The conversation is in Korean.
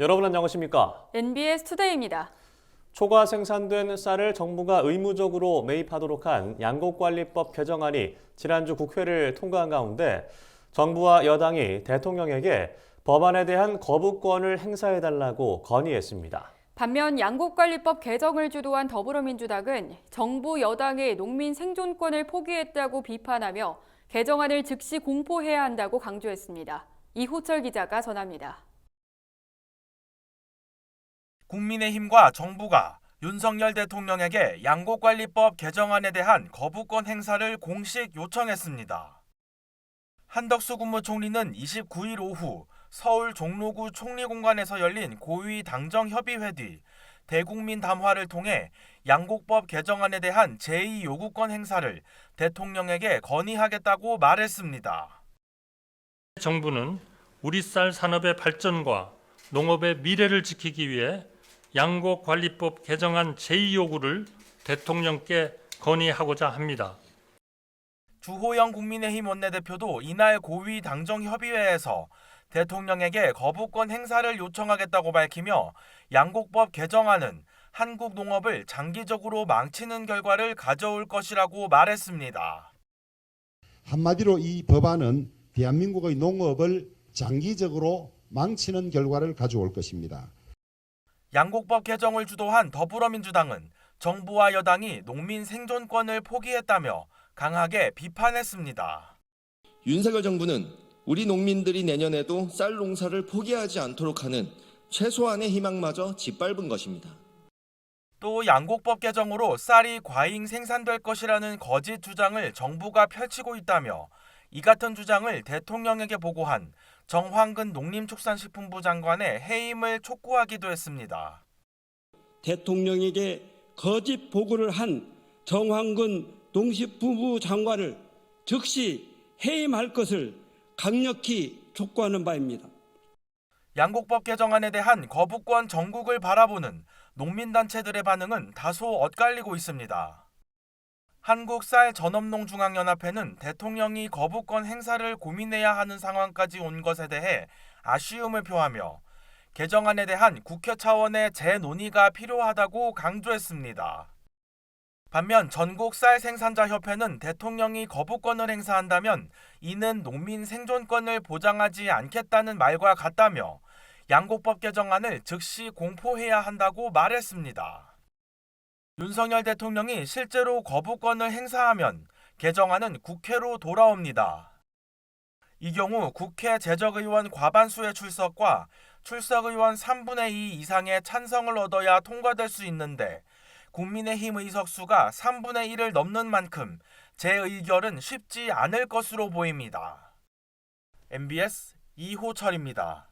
여러분 안녕하십니까? NBS 투데이입니다. 초과 생산된 쌀을 정부가 의무적으로 매입하도록 한 양곡관리법 개정안이 지난주 국회를 통과한 가운데 정부와 여당이 대통령에게 법안에 대한 거부권을 행사해달라고 건의했습니다. 반면 양곡관리법 개정을 주도한 더불어민주당은 정부 여당의 농민 생존권을 포기했다고 비판하며 개정안을 즉시 공포해야 한다고 강조했습니다. 이호철 기자가 전합니다. 국민의힘과 정부가 윤석열 대통령에게 양곡관리법 개정안에 대한 거부권 행사를 공식 요청했습니다. 한덕수 국무총리는 29일 오후 서울 종로구 총리공관에서 열린 고위 당정협의회 뒤 대국민 담화를 통해 양곡법 개정안에 대한 제2요구권 행사를 대통령에게 건의하겠다고 말했습니다. 정부는 우리 쌀 산업의 발전과 농업의 미래를 지키기 위해 양곡관리법 개정안 제2요구를 대통령께 건의하고자 합니다. 주호영 국민의힘 원내대표도 이날 고위 당정협의회에서 대통령에게 거부권 행사를 요청하겠다고 밝히며 양곡법 개정안은 한국 농업을 장기적으로 망치는 결과를 가져올 것이라고 말했습니다. 한마디로 이 법안은 대한민국의 농업을 장기적으로 망치는 결과를 가져올 것입니다. 양곡법 개정을 주도한 더불어민주당은 정부와 여당이 농민 생존권을 포기했다며 강하게 비판했습니다. 윤석열 정부는 우리 농민들이 내년에도 쌀 농사를 포기하지 않도록 하는 최소한의 희망마저 짓밟은 것입니다. 또 양곡법 개정으로 쌀이 과잉 생산될 것이라는 거짓 주장을 정부가 펼치고 있다며 이 같은 주장을 대통령에게 보고한 정황근 농림축산식품부 장관의 해임을 촉구하기도 했습니다. 대통령에게 거짓 보고를 한 정황근 농식품부 장관을 즉시 해임할 것을 강력히 촉구하는 바입니다. 양곡법 개정안에 대한 거부권 정국을 바라보는 농민단체들의 반응은 다소 엇갈리고 있습니다. 한국쌀전업농중앙연합회는 대통령이 거부권 행사를 고민해야 하는 상황까지 온 것에 대해 아쉬움을 표하며 개정안에 대한 국회 차원의 재논의가 필요하다고 강조했습니다. 반면 전국쌀생산자협회는 대통령이 거부권을 행사한다면 이는 농민 생존권을 보장하지 않겠다는 말과 같다며 양곡법 개정안을 즉시 공포해야 한다고 말했습니다. 윤석열 대통령이 실제로 거부권을 행사하면 개정안은 국회로 돌아옵니다. 이 경우 국회 재적의원 과반수의 출석과 출석의원 3분의 2 이상의 찬성을 얻어야 통과될 수 있는데 국민의힘 의석수가 3분의 1을 넘는 만큼 재의결은 쉽지 않을 것으로 보입니다. MBS 이호철입니다.